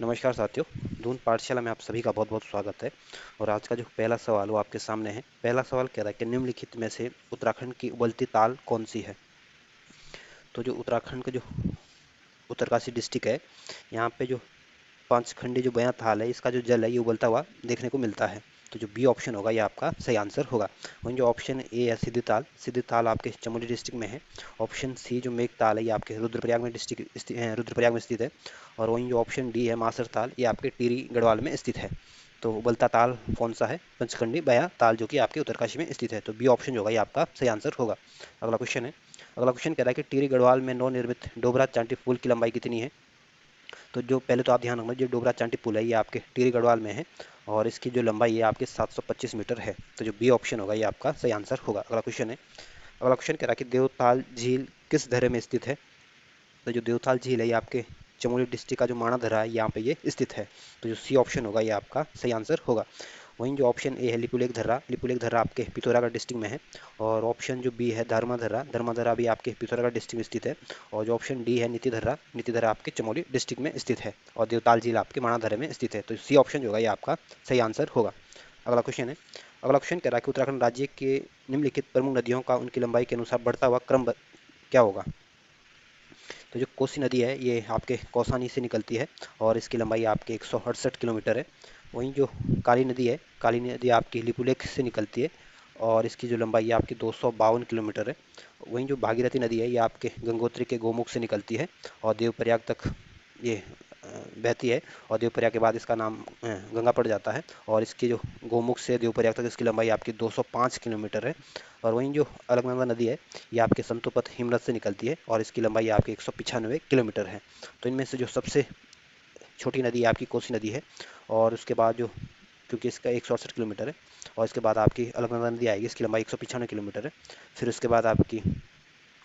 नमस्कार साथियों, दून पाठशाला में आप सभी का बहुत बहुत स्वागत है। और आज का जो पहला सवाल वो आपके सामने है। पहला सवाल कह रहा है कि निम्नलिखित में से उत्तराखंड की उबलती ताल कौन सी है। तो जो उत्तराखंड का जो उत्तरकाशी डिस्ट्रिक्ट है, यहाँ पे जो पांचखंडी जो बयां ताल है, इसका जो जल है ये उबलता हुआ देखने को मिलता है। तो जो बी ऑप्शन होगा ये आपका सही आंसर होगा। वहीं जो ऑप्शन ए है सिद्धि ताल आपके चमोली डिस्ट्रिक्ट में है। ऑप्शन सी जो मेघ ताल है ये आपके रुद्रप्रयाग में रुद्रप्रयाग में स्थित है। और वहीं जो ऑप्शन डी है मासर ताल, ये आपके टिहरी गढ़वाल में स्थित है। तो उबलता ताल कौन सा है? पंचखंडी बयां ताल, जो कि आपके उत्तरकाशी में स्थित है। तो बी ऑप्शन जो होगा ये आपका सही आंसर होगा। अगला क्वेश्चन है। अगला क्वेश्चन कह रहा है कि टिहरी गढ़वाल में नवनिर्मित डोबरा चांटी पुल की लंबाई कितनी है। तो जो पहले तो आप ध्यान रखना, जो डोबरा चांटी पुल है ये आपके टिहरी गढ़वाल में है और इसकी जो लंबाई है आपके 725 मीटर है। तो जो बी ऑप्शन होगा ये आपका सही आंसर होगा। अगला क्वेश्चन है। अगला क्वेश्चन कह रहा है कि देवताल झील किस धरे में स्थित है। तो जो देवताल झील है ये आपके चमोली डिस्ट्रिक्ट का जो माणा धरा है यहाँ पे ये स्थित है। तो जो सी ऑप्शन होगा ये आपका सही आंसर होगा। वहीं जो ऑप्शन ए है लिपुलेख धर्रा आपके पिथौरागढ़ डिस्ट्रिक्ट में है। और ऑप्शन जो बी है धर्मा धर्रा भी आपके पिथौरागढ़ डिस्ट्रिक्ट में स्थित है। और जो ऑप्शन डी है नीति धर्रा आपके चमोली डिस्ट्रिक्ट में स्थित है। और देवताल झील आपके माणाधरे में स्थित है। तो सी ऑप्शन जो होगा ये आपका सही आंसर होगा। अगला क्वेश्चन है। अगला क्वेश्चन कह रहा है कि उत्तराखंड राज्य के निम्नलिखित प्रमुख नदियों का उनकी लंबाई के अनुसार बढ़ता हुआ क्रम क्या होगा। तो जो कोसी नदी है ये आपके कौसानी से निकलती है और इसकी लंबाई आपके 168 किलोमीटर है। वहीं जो काली नदी आपकी लिपुलेख से निकलती है और इसकी जो लंबाई है आपकी 252 किलोमीटर है। वहीं जो भागीरथी नदी है ये आपके गंगोत्री के गोमुख से निकलती है और देवप्रयाग तक ये बहती है। और देवप्रयाग के बाद इसका नाम गंगा पड़ जाता है। और इसकी जो गोमुख से देवप्रयाग तक इसकी लंबाई आपकी 205 किलोमीटर है। और वहीं जो अलकनंदा नदी है ये आपके संतोपत हिमनद से निकलती है और इसकी लंबाई आपकी 195 किलोमीटर है। तो इनमें से जो सबसे छोटी नदी आपकी कोसी नदी है। और उसके बाद जो, क्योंकि इसका 168 किलोमीटर है, और इसके बाद आपकी अलकनंदा नदी आएगी, इसकी लंबाई 195 किलोमीटर है। फिर उसके बाद आपकी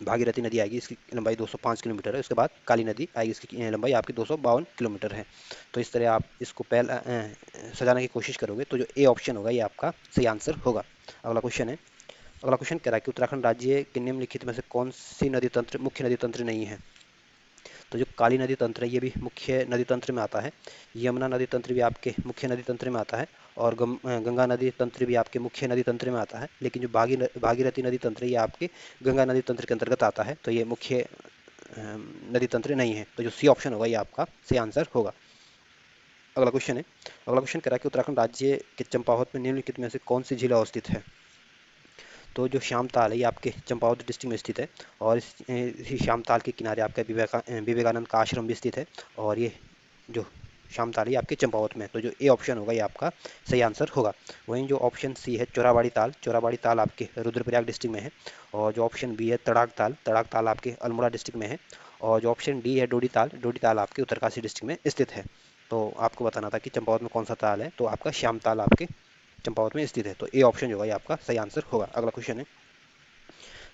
भागीरथी नदी आएगी, इसकी लंबाई 205 किलोमीटर है। उसके बाद काली नदी आएगी, इसकी लंबाई आपकी 252 किलोमीटर है। तो इस तरह आप इसको पहला सजाने की कोशिश करोगे तो जो ए ऑप्शन होगा ये आपका सही आंसर होगा। अगला क्वेश्चन है। अगला क्वेश्चन कह रहा है कि उत्तराखंड राज्य के निम्नलिखित में से कौन सी मुख्य नदी तंत्र नहीं है। तो जो काली नदी तंत्र है ये भी मुख्य नदी तंत्र में आता है। यमुना नदी तंत्र भी आपके मुख्य नदी तंत्र में आता है। और गंगा नदी तंत्र भी आपके मुख्य नदी तंत्र में आता है। लेकिन जो भागीरथी नदी तंत्र ये आपके गंगा नदी तंत्र के अंतर्गत आता है। तो ये मुख्य नदी तंत्र नहीं है। तो जो सी ऑप्शन होगा ये आपका सही आंसर होगा। अगला क्वेश्चन है। अगला क्वेश्चन कह रहा है कि उत्तराखंड राज्य के चंपावत में निम्नलिखित में से कौन सी झील अवस्थित है। तो जो श्याम ताल है ये आपके चंपावत डिस्ट्रिक्ट में स्थित है। और इसी श्याम ताल के किनारे आपका विवेकानंद का आश्रम भी स्थित है। और ये जो श्याम ताल है आपके चंपावत में। तो जो ए ऑप्शन होगा ये आपका सही आंसर होगा। वहीं जो ऑप्शन सी है चोराबाड़ी ताल आपके रुद्रप्रयाग डिस्ट्रिक्ट में है। और जो ऑप्शन बी है तड़ाक ताल आपके अल्मोड़ा डिस्ट्रिक्ट में है। और जो ऑप्शन डी है डोडी ताल आपके उत्तरकाशी डिस्ट्रिक्ट में स्थित है। तो आपको बताना था कि चंपावत में कौन सा ताल है, तो आपका श्याम ताल आपके चंपावत में स्थित है। तो ए ऑप्शन जो होगा ये आपका सही आंसर होगा। अगला क्वेश्चन है।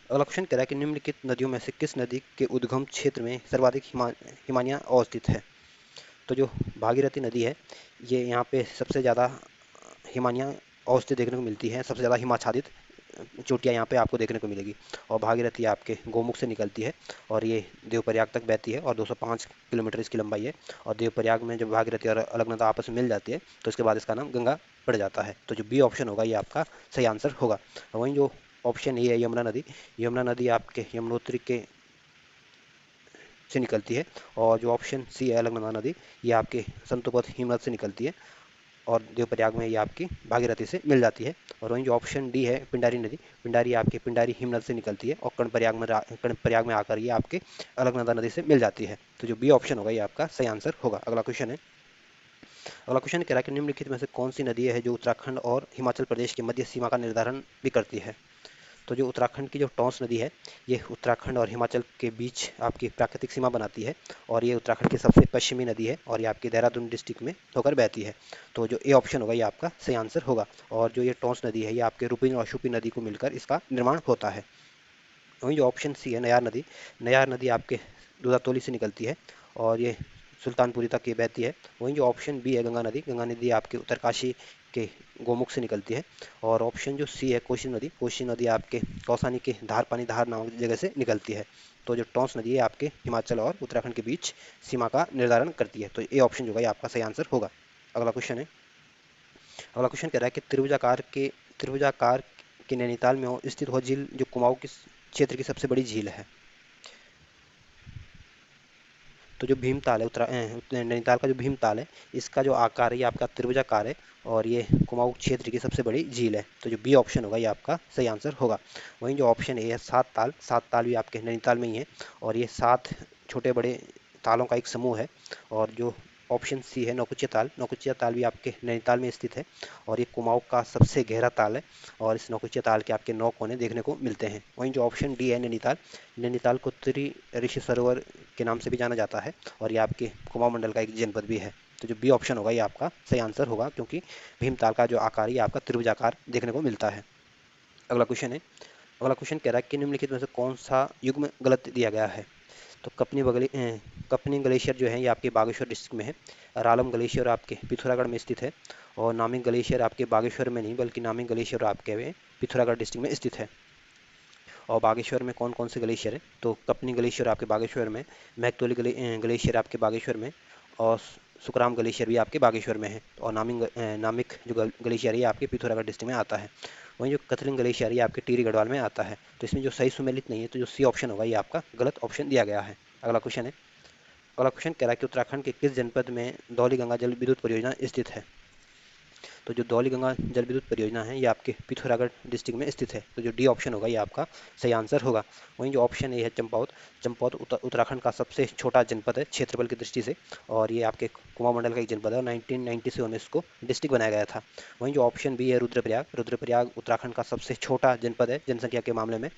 अगला क्वेश्चन कह रहा है कि निम्नलिखित नदियों में से किस नदी के उद्गम क्षेत्र में सर्वाधिक हिमानियाँ अवस्थित है। तो जो भागीरथी नदी है ये यहाँ पे सबसे ज़्यादा हिमानियाँ अवस्थित देखने को मिलती है। सबसे ज़्यादा हिमाच्छादित चोटियाँ यहाँ पे आपको देखने को मिलेगी। और भागीरथी आपके गोमुख से निकलती है और ये देवप्रयाग तक बहती है और 205 किलोमीटर इसकी लंबाई है। और देवप्रयाग में जब भागीरथी और अलकनंदा आपस में मिल जाती है तो इसके बाद इसका नाम गंगा पड़ जाता है। तो जो बी ऑप्शन होगा ये आपका सही आंसर होगा। वहीं जो ऑप्शन ए है यमुना नदी आपके यमुनोत्री के से निकलती है। और जो ऑप्शन सी है अलकनंदा नदी, ये आपके संतोपत हिमनद से निकलती है और देवप्रयाग में ये आपकी भागीरथी से मिल जाती है। और वहीं जो ऑप्शन डी है पिंडारी आपके पिंडारी हिमनद से निकलती है और कर्णप्रयाग में आकर ये आपके अलकनंदा नदी से मिल जाती है। तो जो बी ऑप्शन होगा ये आपका सही आंसर होगा। अगला क्वेश्चन है। अगला क्वेश्चन कह रहा है कि निम्नलिखित में से कौन सी नदी है जो उत्तराखंड और हिमाचल प्रदेश की मध्य सीमा का निर्धारण भी करती है। तो जो उत्तराखंड की जो टॉन्स नदी है ये उत्तराखंड और हिमाचल के बीच आपकी प्राकृतिक सीमा बनाती है। और ये उत्तराखंड की सबसे पश्चिमी नदी है और ये आपकी देहरादून डिस्ट्रिक्ट में होकर बहती है। तो जो ए ऑप्शन होगा ये आपका सही आंसर होगा। और जो ये टॉन्स नदी है ये आपके रुपिन और शुपिन नदी को मिलकर इसका निर्माण होता है। वहीं जो ऑप्शन सी है नयार नदी आपके दूधातोली से निकलती है और ये सुल्तानपुरी तक ये बहती है। वहीं जो ऑप्शन बी है गंगा नदी आपके उत्तरकाशी आपके गोमुख से निकलती है। और ऑप्शन जो सी है कोसी नदी आपके कौसानी के धार पानी धार नामक जगह से निकलती है। तो जो टॉन्स नदी है आपके हिमाचल और उत्तराखंड के बीच सीमा का निर्धारण करती है। तो ये ऑप्शन जो है आपका सही आंसर होगा। अगला क्वेश्चन है। अगला क्वेश्चन कह रहा है कि त्रिभुजाकार के नैनीताल में स्थित वह झील जो कुमाऊं के क्षेत्र की सबसे बड़ी झील है। तो जो भीमताल है नैनीताल का जो भीमताल है, इसका जो आकार है ये आपका त्रिभुजाकार है और ये कुमाऊं क्षेत्र की सबसे बड़ी झील है। तो जो बी ऑप्शन होगा ये आपका सही आंसर होगा। वहीं जो ऑप्शन ए है सात ताल भी आपके नैनीताल में ही है और ये 7 छोटे बड़े तालों का एक समूह है। और जो ऑप्शन सी है नौकुचिया ताल भी आपके नैनीताल में स्थित है और ये कुमाऊं का सबसे गहरा ताल है और इस नौकुचिया ताल के आपके 9 कोने देखने को मिलते हैं। वहीं जो ऑप्शन डी है नैनीताल को त्रि ऋषि सरोवर के नाम से भी जाना जाता है और ये आपके कुमाऊं मंडल का एक जनपद भी है। तो जो बी ऑप्शन होगा ये आपका सही आंसर होगा, क्योंकि भीमताल का जो आकार है ये आपका त्रिभुजाकार देखने को मिलता है। अगला क्वेश्चन है। अगला क्वेश्चन कह रहा है कि निम्नलिखित में से कौन सा युग्म गलत दिया गया है। तो कपनी ग्लेशियर जो है ये आपके बागेश्वर डिस्ट्रिक्ट में है। रालम ग्लेशियर आपके पिथौरागढ़ में स्थित है और नामिक ग्लेशियर आपके बागेश्वर में नहीं बल्कि नामिक ग्लेशियर आपके पिथौरागढ़ डिस्ट्रिक्ट में स्थित है। और बागेश्वर में कौन कौन से ग्लेशियर है। तो कपनी ग्लेशियर आपके बागेश्वर में, मैकतोली ग्लेशियर आपके बागेश्वर में और सुखराम ग्लेशियर भी आपके बागेश्वर में है। और नामिक जो ग्लेशियर है ये आपके पिथौरागढ़ डिस्ट्रिक्ट में आता है। वहीं जो कतलिंग ग्लेशियर ये आपके टिहरी गढ़वाल में आता है। तो इसमें जो सही सुमेलित नहीं है, तो जो सी ऑप्शन होगा ये आपका गलत ऑप्शन दिया गया है। अगला क्वेश्चन है। अगला क्वेश्चन कह रहा है कि उत्तराखंड के किस जनपद में धौली गंगा जल विद्युत परियोजना स्थित है। तो जो धौली गंगा जल विद्युत परियोजना है ये आपके पिथौरागढ़ डिस्ट्रिक्ट में स्थित है। तो जो डी ऑप्शन होगा ये आपका सही आंसर होगा। वहीं जो ऑप्शन ए है चंपावत उत्तराखंड का सबसे छोटा जनपद है क्षेत्रफल की दृष्टि से और ये आपके कुमाऊं मंडल का एक जनपद है और 1990 से 19 को डिस्ट्रिक्ट बनाया गया था। वहीं जो ऑप्शन बी है रुद्रप्रयाग उत्तराखंड का सबसे छोटा जनपद है जनसंख्या के मामले में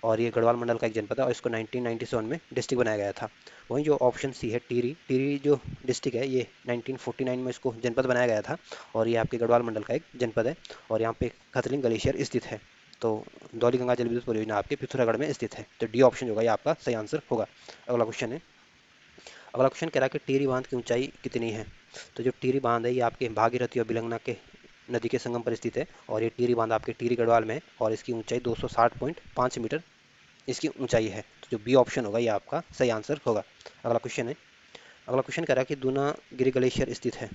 और ये गढ़वाल मंडल का एक जनपद है और इसको 1997 में डिस्ट्रिक्ट बनाया गया था। वहीं जो ऑप्शन सी है टिहरी जो डिस्ट्रिक्ट है ये 1949 में इसको जनपद बनाया गया था और ये आपके गढ़वाल मंडल का एक जनपद है और यहाँ पे खतलिंग ग्लेशियर स्थित है। तो धौली गंगा जल विद्युत परियोजना आपके पिथौरागढ़ में स्थित है। तो डी ऑप्शन होगा ये आपका सही आंसर होगा। अगला क्वेश्चन है। अगला क्वेश्चन कह रहा है कि टिहरी बांध की ऊंचाई कितनी है। तो जो टिहरी बांध है ये आपके भागीरथी और बिलंगना के नदी के संगम पर स्थित है और ये टिहरी बांध आपके टिहरी गढ़वाल में है और इसकी ऊंचाई 260.5 मीटर इसकी ऊंचाई है। तो जो बी ऑप्शन होगा ये आपका सही आंसर होगा। अगला क्वेश्चन है। अगला क्वेश्चन कह रहा है कि दूनागिरी ग्लेशियर स्थित है।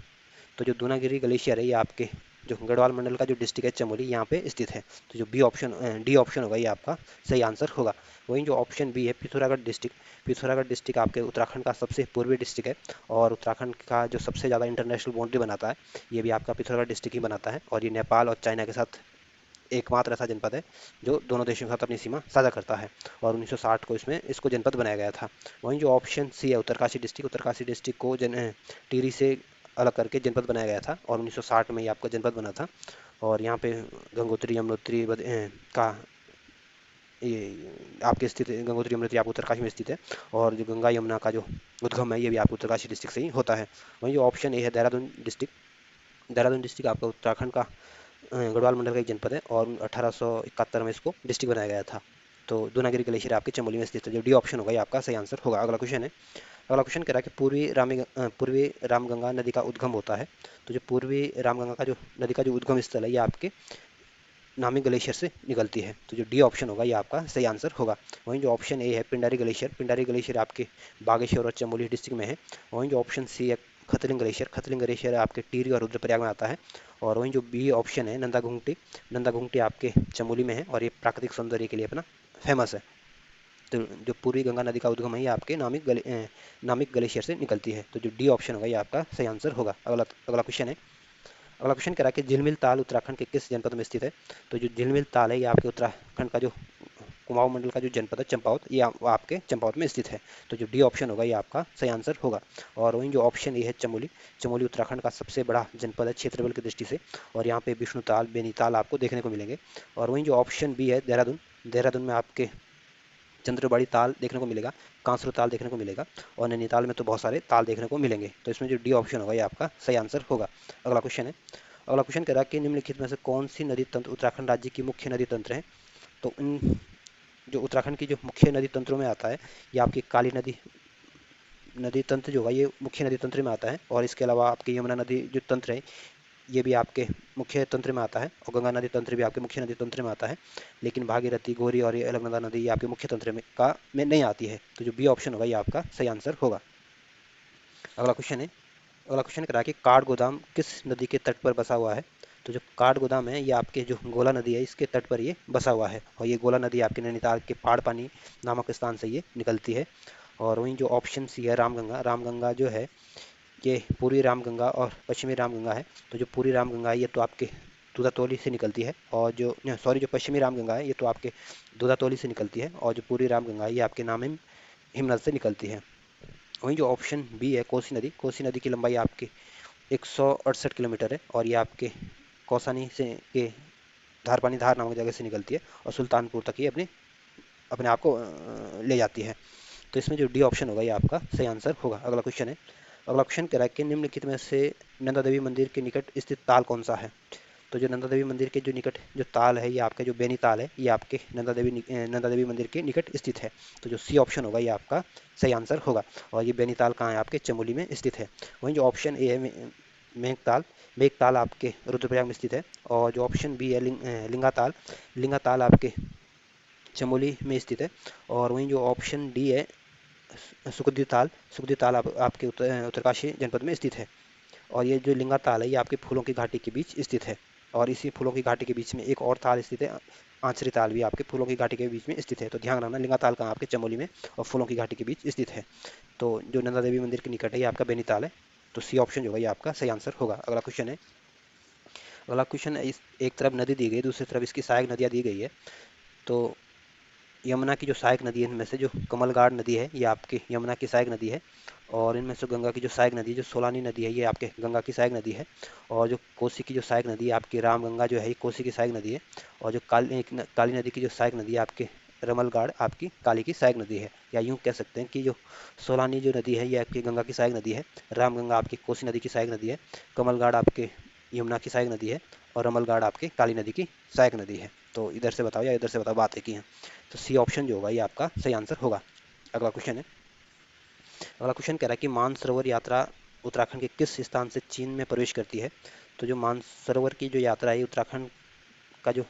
तो जो दूनागिरी ग्लेशियर है ये आपके जो गढ़वाल मंडल का जो डिस्ट्रिक्ट है चमोली यहाँ पे स्थित है। तो जो डी ऑप्शन होगा ये आपका सही आंसर होगा। वहीं जो ऑप्शन बी है पिथौरागढ़ डिस्ट्रिक्ट आपके उत्तराखंड का सबसे पूर्वी डिस्ट्रिक्ट है और उत्तराखंड का जो सबसे ज़्यादा इंटरनेशनल बाउंड्री बनाता है ये भी आपका पिथौरागढ़ डिस्ट्रिक्ट ही बनाता है और ये नेपाल और चाइना के साथ एकमात्र ऐसा जनपद है जो दोनों देशों के साथ अपनी सीमा साझा करता है और 1960 को इसको जनपद बनाया गया था। वहीं जो ऑप्शन सी है उत्तरकाशी डिस्ट्रिक्ट को टिहरी से अलग करके जनपद बनाया गया था और 1960 में ये आपका जनपद बना था और यहाँ पे गंगोत्री यमुनोत्री का ये आपके स्थित गंगोत्री यमुनोत्री आपको उत्तरकाशी में स्थित है और जो गंगा यमुना का जो उद्गम है ये भी आपको उत्तरकाशी डिस्ट्रिक्ट से ही होता है। वहीं जो ऑप्शन ए है देहरादून डिस्ट्रिक्ट आपका उत्तराखंड का गढ़वाल मंडल का एक जनपद है और 1871 में इसको डिस्ट्रिक्ट बनाया गया था। तो दूनागिरी ग्लेशियर आपके चमोली में स्थित है। जो डी ऑप्शन होगा ये आपका सही आंसर होगा। अगला क्वेश्चन है। अगला क्वेश्चन कह रहा है कि पूर्वी रामगंगा नदी का उद्गम होता है। तो जो पूर्वी रामगंगा का जो नदी का जो उद्गम स्थल है ये आपके नामी ग्लेशियर से निकलती है। तो जो डी ऑप्शन होगा ये आपका सही आंसर होगा। वहीं जो ऑप्शन ए है पिंडारी ग्लेशियर आपके बागेश्वर और चमोली डिस्ट्रिक्ट में है। वहीं जो ऑप्शन सी है खतलिंग ग्लेशियर आपके टिहरी और रुद्रप्रयाग में आता है और वहीं जो बी ऑप्शन है नंदा घुंगटी आपके चमोली में है और ये प्राकृतिक सौंदर्य के लिए अपना फेमस है। तो जो पूर्वी गंगा नदी का उद्गम है ये आपके नामिक ग्लेशियर से निकलती है। तो जो डी ऑप्शन होगा ये आपका सही आंसर होगा। अगला क्वेश्चन है। अगला क्वेश्चन कह रहा है कि झिलमिल ताल उत्तराखंड के किस जनपद में स्थित है। तो जो झिलमिल ताल है ये आपके उत्तराखंड का जो कुमाऊं मंडल का जो जनपद है चंपावत ये आपके चंपावत में स्थित है। तो जो डी ऑप्शन होगा ये आपका सही आंसर होगा। और वहीं जो ऑप्शन ये है चमोली उत्तराखंड का सबसे बड़ा जनपद है क्षेत्रफल की दृष्टि से और यहाँ पे विष्णुताल बेनीताल आपको देखने को मिलेंगे। और वहीं जो ऑप्शन बी है देहरादून में आपके चंद्रबाड़ी ताल देखने को मिलेगा, कांसरू ताल देखने को मिलेगा और नैनीताल में तो बहुत सारे ताल देखने को मिलेंगे। तो इसमें जो डी ऑप्शन होगा ये आपका सही आंसर होगा। अगला क्वेश्चन है। अगला क्वेश्चन कह रहा है कि निम्नलिखित में से कौन सी नदी तंत्र उत्तराखंड राज्य की मुख्य नदी तंत्र है। तो इन जो उत्तराखंड की जो मुख्य नदी तंत्रों में आता है ये आपकी काली नदी तंत्र जो होगा ये मुख्य नदी तंत्र में आता है और इसके अलावा आपकी यमुना नदी जो तंत्र है ये भी आपके मुख्य तंत्र में आता है, और गंगा नदी तंत्र भी आपके मुख्य नदी तंत्र में आता है। लेकिन भागीरथी, गौरी और ये अलकनंदा नदी ये आपके मुख्य तंत्र में नहीं आती है। तो जो बी ऑप्शन होगा ये आपका सही आंसर होगा। अगला क्वेश्चन है, अगला क्वेश्चन करा कि काठ गोदाम किस नदी के तट पर बसा हुआ है। तो जो काठ गोदाम है ये आपके जो गोला नदी है इसके तट पर ये बसा हुआ है, और ये गोला नदी आपके नैनीताल के पहाड़ पानी नामक स्थान से ये निकलती है। और वहीं जो ऑप्शन सी है रामगंगा, रामगंगा जो है ये पूर्वी रामगंगा और पश्चिमी रामगंगा है। तो जो पूर्वी रामगंगा है ये तो आपके दूधातोली से निकलती है, और जो सॉरी जो पश्चिमी रामगंगा है ये तो आपके दूधातोली से निकलती है, और जो पूर्वी रामगंगा है ये आपके नामिम हिमनद से निकलती है। वहीं जो ऑप्शन बी है कोसी नदी, कोसी नदी की लंबाई आपकी 168 किलोमीटर है, और ये आपके कौसानी से के धारपानी धार नामक जगह से निकलती है, और सुल्तानपुर तक ये अपने अपने आप को ले जाती है। तो इसमें जो डी ऑप्शन होगा ये आपका सही आंसर होगा। अगला क्वेश्चन है, अगला क्वेश्चन कह रहा है कि निम्नलिखित में से नंदा देवी मंदिर के निकट स्थित ताल कौन सा है। तो जो नंदा देवी मंदिर के जो निकट जो ताल है ये आपका जो बेनी ताल है ये आपके नंदा देवी मंदिर के निकट स्थित है। तो जो सी ऑप्शन होगा ये आपका सही आंसर होगा, और ये बेनी ताल कहाँ है, आपके चमोली में स्थित है। वहीं जो ऑप्शन ए है मेघताल, मेघताल आपके रुद्रप्रयाग में स्थित है। और जो ऑप्शन बी है लिंगाताल, लिंगाताल आपके चमोली में स्थित है। और वहीं जो ऑप्शन डी है सुखदेव ताल, सुखदेव ताल आपके उत्तरकाशी जनपद में स्थित है। और ये जो लिंगा ताल है ये आपके फूलों की घाटी के बीच स्थित है। और इसी फूलों की घाटी के बीच में एक और ताल स्थित है, आंचरी ताल भी आपके फूलों की घाटी के बीच में स्थित है। तो ध्यान रखना लिंगा ताल कहाँ आपके चमोली में और फूलों की घाटी के बीच स्थित है। तो जो नंदा देवी मंदिर के निकट है ये आपका बेनीताल है। तो सी ऑप्शन जो होगा ये आपका सही आंसर होगा। अगला क्वेश्चन है, अगला क्वेश्चन है, इस एक तरफ नदी दी गई दूसरी तरफ इसकी सहायक नदियाँ दी गई है। तो यमुना की जो सहायक नदी है इनमें से जो कमलगाड़ नदी है ये आपकी यमुना की सहायक नदी है। और इनमें से गंगा की जो सहायक नदी है जो सोलानी नदी है ये आपके गंगा की सहायक नदी है। और जो कोसी की जो सहायक नदी है आपकी रामगंगा जो है ये कोसी की सहायक नदी है। और जो काली नदी की जो सहायक नदी है आपके रमलगाड़ आपकी काली की सहायक नदी है। या यूँ कह सकते हैं कि जो सोलानी जो नदी है ये आपकी गंगा की सहायक नदी है, रामगंगा आपकी कोसी नदी की सहायक नदी है, कमलगाड़ आपके यमुना की सहायक नदी है, और रमलगाड़ आपके काली नदी की सहायक नदी है। तो इधर से बताओ या इधर से बताओ, बात एक ही है। तो सी ऑप्शन जो होगा ये आपका सही आंसर होगा। अगला क्वेश्चन है, अगला क्वेश्चन कह रहा है कि मानसरोवर यात्रा उत्तराखंड के किस स्थान से चीन में प्रवेश करती है। तो जो मानसरोवर की जो यात्रा है उत्तराखंड का जो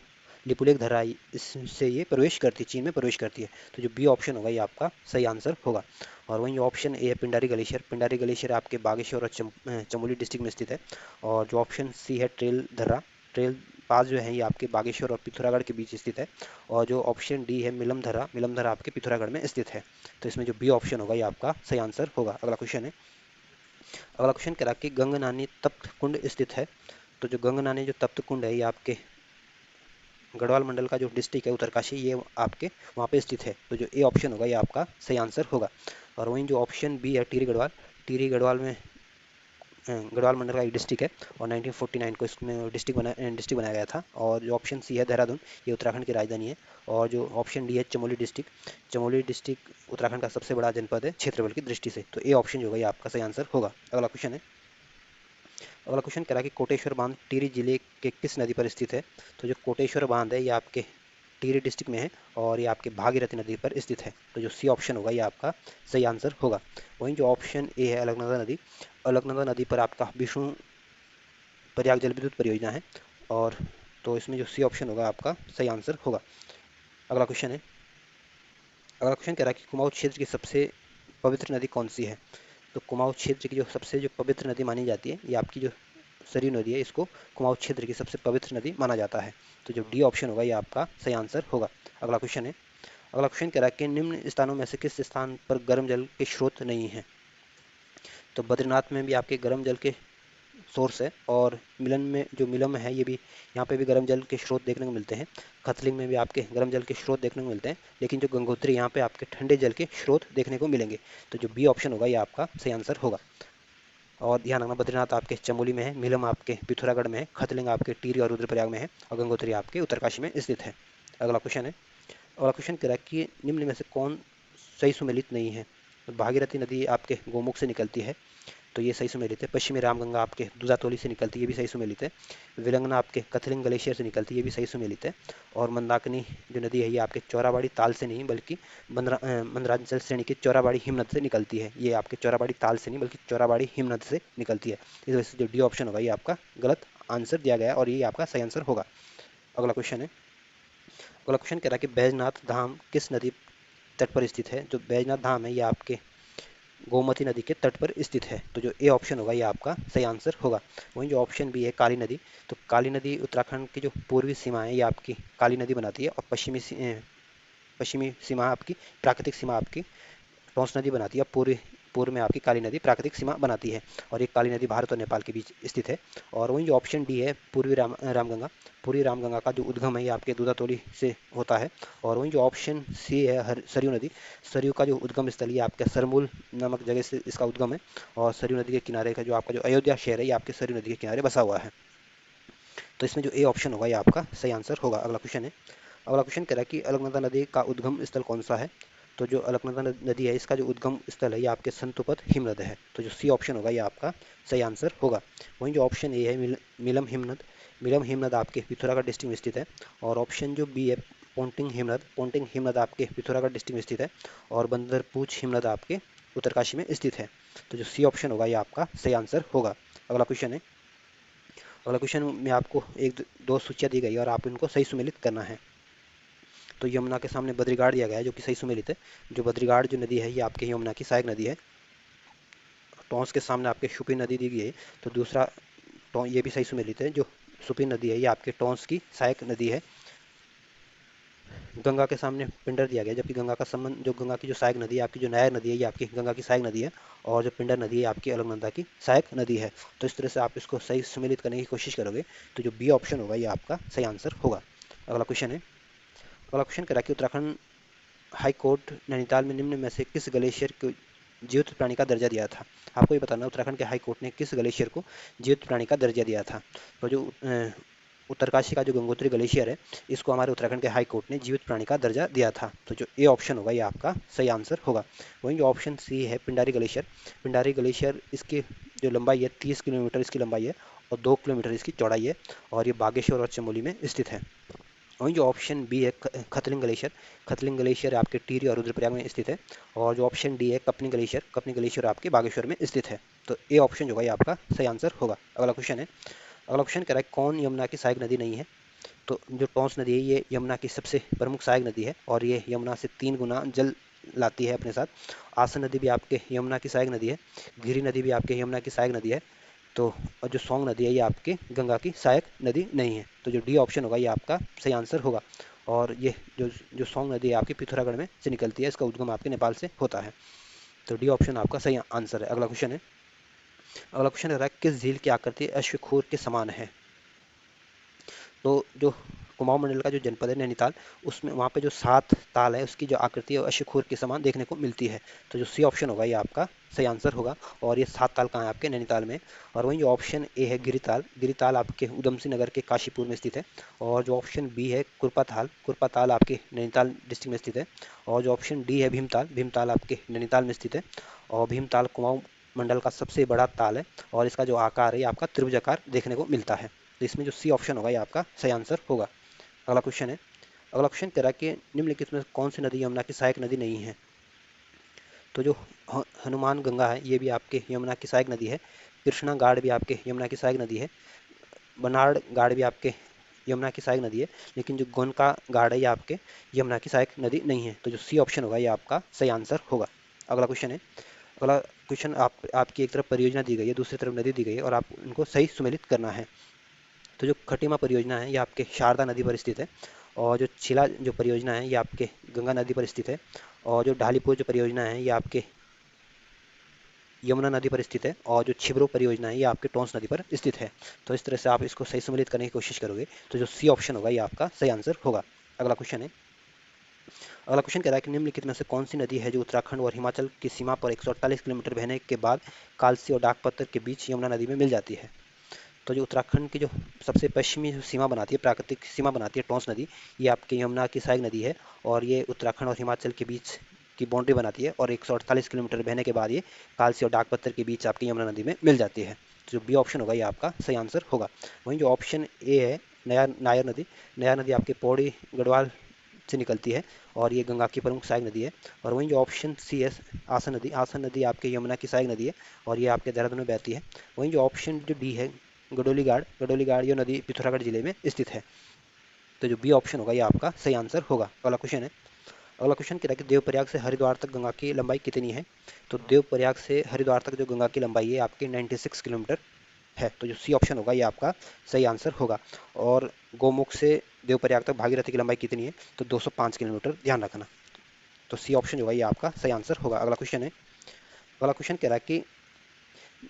लिपुलेख धरा है इससे ये प्रवेश करती है, चीन में प्रवेश करती है। तो जो बी ऑप्शन होगा ये आपका सही आंसर होगा। और वहीं ऑप्शन ए है पिंडारी ग्लेशियर, पिंडारी ग्लेशियर आपके बागेश्वर और चमोली डिस्ट्रिक्ट में स्थित है। और जो ऑप्शन सी है ट्रेल धर्रा, ट्रेल पास जो है ये आपके बागेश्वर और पिथौरागढ़ के बीच स्थित है। और जो ऑप्शन डी है मिलमधरा, मिलमधरा आपके पिथौरागढ़ में स्थित है। तो इसमें जो बी ऑप्शन होगा ये आपका सही आंसर होगा। अगला क्वेश्चन है, अगला क्वेश्चन कह रहा है कि गंगनानी तप्त कुंड स्थित है। तो जो गंगनानी जो तप्त कुंड है ये आपके गढ़वाल मंडल का जो डिस्ट्रिक्ट है उत्तरकाशी ये आपके वहाँ पे स्थित है। तो जो ए ऑप्शन होगा ये आपका सही आंसर होगा। और वहीं जो ऑप्शन बी है टिहरी गढ़वाल, टिहरी गढ़वाल में गढ़वाल मंडल का एक डिस्ट्रिक्ट है, और 1949 को इसमें डिस्ट्रिक्ट बनाया गया था। और जो ऑप्शन सी है देहरादून, ये उत्तराखंड की राजधानी है। और जो ऑप्शन डी है चमोली डिस्ट्रिक्ट, चमोली डिस्ट्रिक्ट उत्तराखंड का सबसे बड़ा जनपद है क्षेत्रफल की दृष्टि से। तो ए ऑप्शन जो होगा ये आपका सही आंसर होगा। अगला क्वेश्चन है, अगला क्वेश्चन कह रहा है कि कोटेश्वर बांध टिहरी जिले के किस नदी पर स्थित है। तो जो कोटेश्वर बांध है ये आपके टिहरी डिस्ट्रिक्ट में है, और ये आपके भागीरथी नदी पर स्थित है। तो जो सी ऑप्शन होगा ये आपका सही आंसर होगा। वहीं जो ऑप्शन ए है अलकनंदा नदी, अलकनंदा नदी पर आपका विष्णु प्रयाग जल विद्युत परियोजना है। और तो इसमें जो सी ऑप्शन होगा आपका सही आंसर होगा। अगला क्वेश्चन है, अगला क्वेश्चन कह रहा है कि कुमाऊं क्षेत्र की सबसे पवित्र नदी कौन सी है। तो कुमाऊं क्षेत्र की जो सबसे जो पवित्र नदी मानी जाती है ये आपकी जो सरयू नदी है, इसको कुमाऊं क्षेत्र की सबसे पवित्र नदी माना जाता है। तो जो डी ऑप्शन होगा ये आपका सही आंसर होगा। अगला क्वेश्चन है, अगला क्वेश्चन कह रहा है कि निम्न स्थानों में से किस स्थान पर गर्म जल के स्रोत नहीं है। तो बद्रीनाथ में भी आपके गर्म जल के सोर्स है, और मिलन में जो मिलम है ये भी यहाँ पे भी गर्म जल के स्रोत देखने को मिलते हैं। खतलिंग में भी आपके गर्म जल के स्रोत देखने को मिलते हैं, लेकिन जो गंगोत्री यहाँ पे आपके ठंडे जल के स्रोत देखने को मिलेंगे। तो जो बी ऑप्शन होगा ये आपका सही आंसर होगा। और ध्यान रखना बद्रीनाथ आपके चमोली में है, मिलम आपके पिथौरागढ़ में है, खतलिंग आपके टिहरी और रुद्रप्रयाग में है, और गंगोत्री आपके उत्तरकाशी में स्थित है। अगला क्वेश्चन है, अगला क्वेश्चन कह रहा है कि निम्न में से कौन सही सुमेलित नहीं है। तो भागीरथी नदी आपके गोमुख से निकलती है, तो ये सही सुमेलित है। पश्चिमी रामगंगा आपके दूधातोली से निकलती है, ये भी सही सुमेलित है। विलंगना आपके कथलिंग ग्लेशियर से निकलती है, ये भी सही सुमेलित है। और मंदाकिनी जो नदी है ये आपके चौराबाड़ी ताल से नहीं बल्कि मंदरांचल श्रेणी की चौराबाड़ी हिमनद से निकलती है। ये आपके चौराबाड़ी ताल से नहीं बल्कि चौराबाड़ी हिमनद से निकलती है। इस वजह से जो डी ऑप्शन होगा ये आपका गलत आंसर दिया गया है और ये आपका सही आंसर होगा। अगला क्वेश्चन है, अगला क्वेश्चन कह रहा है कि बैजनाथ धाम किस नदी तट पर स्थित है। जो बैजनाथ धाम है ये आपके गोमती नदी के तट पर स्थित है। तो जो ए ऑप्शन होगा ये आपका सही आंसर होगा। वहीं जो ऑप्शन बी है काली नदी, तो काली नदी उत्तराखंड की जो पूर्वी सीमा है ये आपकी काली नदी बनाती है, और पश्चिमी सीमा आपकी प्राकृतिक सीमा आपकी टोंस नदी बनाती है। पूर्व पूर्व में आपकी काली नदी प्राकृतिक सीमा बनाती है, और ये काली नदी भारत और नेपाल के बीच स्थित है। और वहीं जो ऑप्शन डी है पूर्वी रामगंगा, पूर्वी रामगंगा का जो उद्गम है ये आपके दूधातोली से होता है। और वहीं जो ऑप्शन सी है सरयू नदी, सरयू का जो उद्गम स्थल ये आपके सरमूल नामक जगह से इसका उद्गम है, और सरयू नदी के किनारे का जो आपका जो अयोध्या शहर है ये आपके सरयू नदी के किनारे बसा हुआ है। तो इसमें जो ए ऑप्शन होगा ये आपका सही आंसर होगा। अगला क्वेश्चन है, अगला क्वेश्चन कह रहा है कि अलकनंदा नदी का उद्गम स्थल कौन सा है। तो जो अलकनंदा नदी है इसका जो उद्गम स्थल है ये आपके संतुपत हिमनद है। तो जो सी ऑप्शन होगा ये आपका सही आंसर होगा। वहीं जो ऑप्शन ए है मिलम हिमनद, मिलम हिमनद आपके पिथौरागढ़ डिस्ट्रिक्ट में स्थित है। और ऑप्शन जो बी है पोंटिंग हिमनद आपके पिथौरागढ़ डिस्ट्रिक्ट में स्थित है। और बंदरपूछ हिमनद आपके उत्तरकाशी में स्थित है। तो जो सी ऑप्शन होगा ये आपका सही आंसर होगा। अगला क्वेश्चन है, अगला क्वेश्चन में आपको एक दो सूचियाँ दी गई है और आप इनको सही सुमेलित करना है। तो यमुना के सामने बद्रीघाट दिया गया है जो कि सही सुमेलित है। जो बद्रीघाट जो नदी है ये आपके यमुना की सहायक नदी है। टोंस के सामने आपके शुपी नदी दी गई है, तो दूसरा ये भी सही सुमेलित है। जो शुपी नदी है ये आपके टोंस की सहायक नदी है। गंगा के सामने पिंडर दिया गया है, जबकि गंगा का संबंध जो गंगा की जो सहायक नदी है आपकी जो नायर नदी है ये आपकी गंगा की सहायक नदी है, और जो पिंडर नदी है आपकी अलकनंदा की सहायक नदी है। तो इस तरह से आप इसको सही सुमेलित करने की कोशिश करोगे तो जो बी ऑप्शन होगा ये आपका सही आंसर होगा। अगला क्वेश्चन है, अगला क्वेश्चन कह रहा है कि उत्तराखंड हाई कोर्ट नैनीताल में निम्न में से किस ग्लेशियर को जीवित प्राणी का दर्जा दिया था। आपको ये बताना है उत्तराखंड के हाई कोर्ट ने किस ग्लेशियर को जीवित प्राणी का दर्जा दिया था। तो जो उत्तरकाशी का जो गंगोत्री ग्लेशियर है इसको हमारे उत्तराखंड के हाई कोर्ट ने जीवित प्राणी का दर्जा दिया था। तो जो ए ऑप्शन होगा ये आपका सही आंसर होगा। वहीं जो ऑप्शन सी है पिंडारी ग्लेशियर, पिंडारी ग्लेशियर इसकी जो लंबाई है 30 किलोमीटर इसकी लंबाई है, और 2 किलोमीटर इसकी चौड़ाई है, और ये बागेश्वर और चमोली में स्थित है। वहीं जो ऑप्शन बी है खतलिंग ग्लेशियर, खतलिंग ग्लेशियर आपके टिहरी और रुद्रप्रयाग में स्थित है। और जो ऑप्शन डी है कपनी ग्लेशियर आपके बागेश्वर में स्थित है। तो ए ऑप्शन जो है ये आपका सही आंसर होगा। अगला क्वेश्चन है, अगला क्वेश्चन कह रहा है कौन यमुना की सहायक नदी नहीं है। तो जो टोंस नदी है ये यमुना की सबसे प्रमुख सहायक नदी है, और ये यमुना से 3 गुना जल लाती है अपने साथ। आसन नदी भी आपके यमुना की सहायक नदी है, गिरी नदी भी आपके यमुना की सहायक नदी है। तो और जो सोंग नदी है ये आपके गंगा की सहायक नदी नहीं है। तो जो डी ऑप्शन होगा ये आपका सही आंसर होगा। और ये जो जो सोंग नदी है आपकी पिथौरागढ़ में से निकलती है, इसका उद्गम आपके नेपाल से होता है। तो डी ऑप्शन आपका सही आंसर है। अगला क्वेश्चन है, अगला क्वेश्चन है किस झील की आकृति अश्वखूर के समान है। तो जो कुमाऊं मंडल का जो जनपद है नैनीताल, उसमें वहाँ पे जो 7 ताल है उसकी जो आकृति है वो अश्वखूर के समान देखने को मिलती है। तो जो सी ऑप्शन होगा ये आपका सही आंसर होगा। और ये 7 ताल कहाँ है आपके नैनीताल में। और वहीं जो ऑप्शन ए है गिरिताल, गिरिताल आपके उधम सिंह नगर के काशीपुर में स्थित है। और जो ऑप्शन बी है कुरपाताल, कुरपाताल आपके नैनीताल डिस्ट्रिक्ट में स्थित है। और जो ऑप्शन डी है भीमताल, भीमताल आपके नैनीताल में स्थित है। और भीमताल कुमाऊं मंडल का सबसे बड़ा ताल है, और इसका जो आकार है ये आपका त्रिभुजाकार देखने को मिलता है। तो इसमें जो सी ऑप्शन होगा ये आपका सही आंसर होगा। अगला क्वेश्चन है, अगला क्वेश्चन कह रहा है कि निम्नलिखित में कौन सी नदी यमुना की सहायक नदी नहीं है। तो जो हनुमान गंगा है ये भी आपके यमुना की सहायक नदी है। कृष्णा गाड़ भी आपके यमुना की सहायक नदी है। बनाड़ गाड़ भी आपके यमुना की सहायक नदी है। लेकिन जो गोनका गाड़ है ये आपके यमुना की सहायक नदी नहीं है। तो जो सी ऑप्शन होगा ये आपका सही आंसर होगा। अगला क्वेश्चन है, अगला क्वेश्चन आपकी एक तरफ परियोजना दी गई है, दूसरी तरफ नदी दी गई है, और आप उनको सही सुमेलित करना है। तो जो खटीमा परियोजना है ये आपके शारदा नदी पर स्थित है। और जो छिला जो परियोजना है ये आपके गंगा नदी पर स्थित है। और जो ढालीपुर जो परियोजना है ये आपके यमुना नदी पर स्थित है। और जो छिब्रो परियोजना है ये आपके टोंस नदी पर स्थित है। तो इस तरह से आप इसको सही सम्मिलित करने की कोशिश करोगे तो जो सी ऑप्शन होगा ये आपका सही आंसर होगा। अगला क्वेश्चन है, अगला क्वेश्चन कह रहा है कि निम्नलिखित में से कौन सी नदी है जो उत्तराखंड और हिमाचल की सीमा पर 148 किलोमीटर बहने के बाद कालसी और डाकपत्थर के बीच यमुना नदी में मिल जाती है। तो जो उत्तराखंड की जो सबसे पश्चिमी सीमा बनाती है, प्राकृतिक सीमा बनाती है टोंस नदी, ये आपकी यमुना की सहायक नदी है। और ये उत्तराखंड और हिमाचल के बीच की बाउंड्री बनाती है, और 148 किलोमीटर बहने के बाद ये कालसी और डाकपत्थर के बीच आपकी यमुना नदी में मिल जाती है। तो जो बी ऑप्शन होगा ये आपका सही आंसर होगा। वहीं जो ऑप्शन ए है नायर नदी, नायर नदी आपके पौड़ी गढ़वाल से निकलती है, और ये गंगा की प्रमुख सहायक नदी है। और वहीं जो ऑप्शन सी है आसन नदी आपके यमुना की सहायक नदी है, और ये आपके देहरादून में बहती है। वहीं जो ऑप्शन जो डी है गडोली गाड़ ये नदी पिथौरागढ़ जिले में स्थित है। तो जो बी ऑप्शन होगा ये आपका सही आंसर होगा। अगला क्वेश्चन है। अगला क्वेश्चन कह रहा है कि देवप्रयाग से हरिद्वार तक गंगा की लंबाई कितनी है। तो देवप्रयाग से हरिद्वार तक जो गंगा की लंबाई है आपकी 96 किलोमीटर है। तो जो सी ऑप्शन होगा ये आपका सही आंसर होगा। और गोमुख से देवप्रयाग तक भागीरथी की लंबाई कितनी है। तो 205 किलोमीटर, ध्यान रखना। तो सी ऑप्शन होगा ये आपका सही आंसर होगा। अगला क्वेश्चन है। अगला क्वेश्चन कह रहा है कि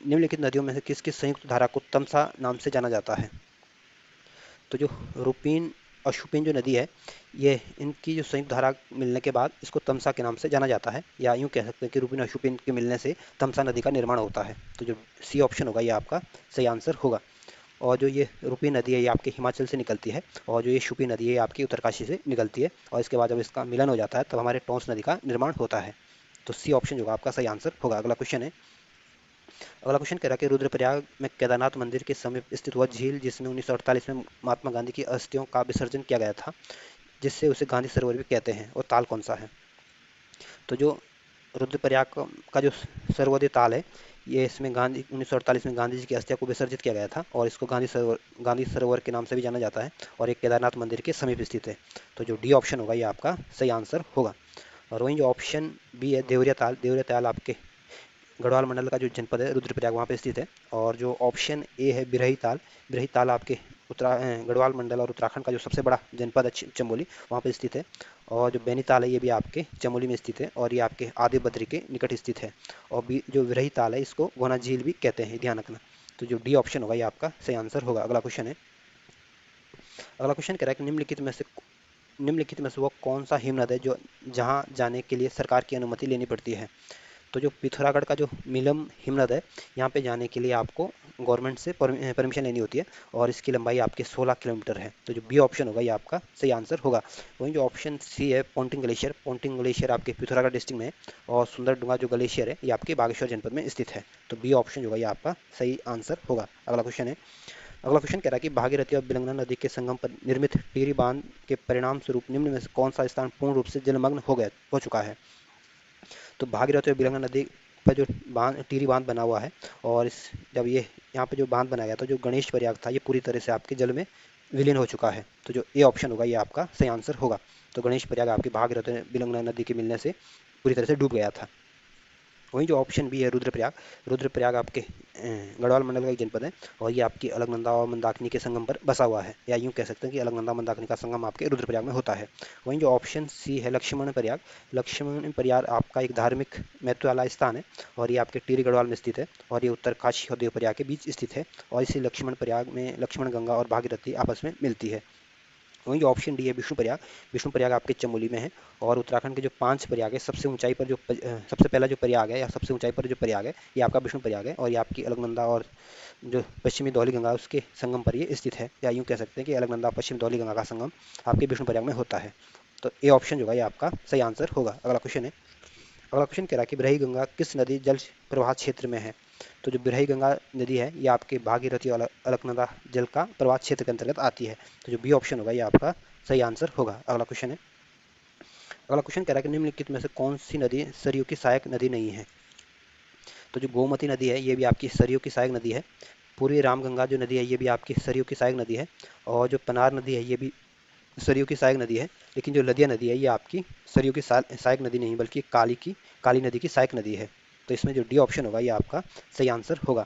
निम्नलिखित नदियों में से किस किस संयुक्त धारा को तमसा नाम से जाना जाता है। तो जो रूपीन और शुपिन जो नदी है, ये इनकी जो संयुक्त धारा मिलने के बाद इसको तमसा के नाम से जाना जाता है, या यूं कह सकते हैं कि रूपीन और शुपिन के मिलने से तमसा नदी का निर्माण होता है। तो जो सी ऑप्शन होगा ये आपका सही आंसर होगा। और जो ये रूपी नदी है ये आपके हिमाचल से निकलती है, और जो ये शुपी नदी है ये आपकी उत्तरकाशी से निकलती है, और इसके बाद जब इसका मिलन हो जाता है तब हमारे टोंस नदी का निर्माण होता है। तो सी ऑप्शन जो होगा आपका सही आंसर होगा। अगला क्वेश्चन है। अगला क्वेश्चन कह रहा है कि रुद्रप्रयाग में केदारनाथ मंदिर के समीप स्थित हुआ झील जिसमें 1948 में महात्मा गांधी की अस्थियों का विसर्जन किया गया था, जिससे उसे गांधी सरोवर भी कहते हैं, और ताल कौन सा है। तो जो रुद्रप्रयाग का जो सर्वोदय ताल है, ये इसमें गांधी 1948 में गांधी जी की अस्थियां को विसर्जित किया गया था, और इसको गांधी सरोवर के नाम से भी जाना जाता है, और एक केदारनाथ मंदिर के समीप स्थित है। तो जो डी ऑप्शन होगा ये आपका सही आंसर होगा। और वहीं जो ऑप्शन बी है देवरिया ताल आपके गढ़वाल मंडल का जो जनपद है रुद्रप्रयाग वहाँ पे स्थित है। और जो ऑप्शन ए है बिरही ताल आपके गढ़वाल मंडल और उत्तराखंड का जो सबसे बड़ा जनपद है चमोली, वहाँ पे स्थित है। और जो बैनीताल है ये भी आपके चमोली में स्थित है, और ये आपके आदि बद्री के निकट स्थित है। और जो बिरही ताल है इसको गोना झील भी कहते हैं, ध्यान रखना। तो जो डी ऑप्शन होगा ये आपका सही आंसर होगा। अगला क्वेश्चन है। अगला क्वेश्चन कह रहा है कि निम्नलिखित में से वो कौन सा हिमनद है जो जहाँ जाने के लिए सरकार की अनुमति लेनी पड़ती है। तो जो पिथौरागढ़ का जो मिलम हिमनद है, यहाँ पे जाने के लिए आपको गवर्नमेंट से परमिशन लेनी होती है, और इसकी लंबाई आपके 16 किलोमीटर है। तो जो बी ऑप्शन होगा ये आपका सही आंसर होगा। वहीं जो ऑप्शन सी है पोंटिंग ग्लेशियर आपके पिथौरागढ़ डिस्ट्रिक्ट में है, और सुंदरडुंगा जो ग्लेशियर है ये आपके बागेश्वर जनपद में स्थित है। तो बी ऑप्शन होगा ये आपका सही आंसर होगा। अगला क्वेश्चन है। अगला क्वेश्चन कह रहा है कि भागीरथी और बिलंगना नदी के संगम पर निर्मित टिहरी बांध के परिणाम स्वरूप निम्न में से कौन सा स्थान पूर्ण रूप से जलमग्न हो चुका है। तो भागीरथी और बिलंगना नदी पर जो टिहरी बांध बना हुआ है, और इस जब ये यहाँ पे जो बांध बनाया गया था, जो गणेश प्रयाग था, ये पूरी तरह से आपके जल में विलीन हो चुका है। तो जो ए ऑप्शन होगा ये आपका सही आंसर होगा। तो गणेश प्रयाग आपकी भागीरथी और बिलंगना नदी के मिलने से पूरी तरह से डूब गया था। वहीं जो ऑप्शन बी है रुद्रप्रयाग आपके गढ़वाल मंडल का एक जनपद है, और ये आपकी अलकनंदा और मंदाकिनी के संगम पर बसा हुआ है, या यूं कह सकते हैं कि अलकनंदा मंदाकिनी का संगम आपके रुद्रप्रयाग में होता है। वहीं जो ऑप्शन सी है लक्ष्मण प्रयाग आपका एक धार्मिक महत्व वाला स्थान है, और ये आपके टिहरी गढ़वाल में स्थित है, और ये उत्तरकाशी और देवप्रयाग के बीच स्थित है, और इसी लक्ष्मण प्रयाग में लक्ष्मण गंगा और भागीरथी आपस में मिलती है। वहीं जो ऑप्शन डी है विष्णु प्रयाग आपके चमोली में है, और उत्तराखंड के जो 5 प्रयाग है, सबसे ऊंचाई पर सबसे पहला जो प्रयाग है, या सबसे ऊंचाई पर जो प्रयाग है, ये आपका विष्णु प्रयाग है, और ये आपकी अलकनंदा और जो पश्चिमी धौली गंगा उसके संगम पर ये स्थित है, या यूं कह सकते हैं कि अलकनंदा पश्चिम धौली गंगा का संगम आपके विष्णु प्रयाग में होता है। तो ए ऑप्शन जो है ये आपका सही आंसर होगा। अगला क्वेश्चन है। अगला क्वेश्चन कह रहा है कि बिरही गंगा किस नदी जल प्रवाह क्षेत्र में है। तो जो बिरही गंगा नदी है ये आपके भागीरथी और अलकनंदा जल का प्रवाह क्षेत्र के अंतर्गत आती है। तो जो बी ऑप्शन होगा ये आपका सही आंसर होगा। अगला क्वेश्चन है। अगला क्वेश्चन कह रहा है कि निम्नलिखित में से कौन सी नदी सरयू की सहायक नदी नहीं है। तो जो गोमती नदी है ये भी आपकी सरयू की सहायक नदी है। पूर्वी रामगंगा जो नदी है ये भी आपकी सरयू की सहायक नदी है, और जो पनार नदी है ये भी सरयू की सहायक नदी है। लेकिन जो लदिया नदी है ये आपकी सरयू की सहायक नदी नहीं, बल्कि काली नदी की सहायक नदी है। तो इसमें जो डी ऑप्शन होगा ये आपका सही आंसर होगा।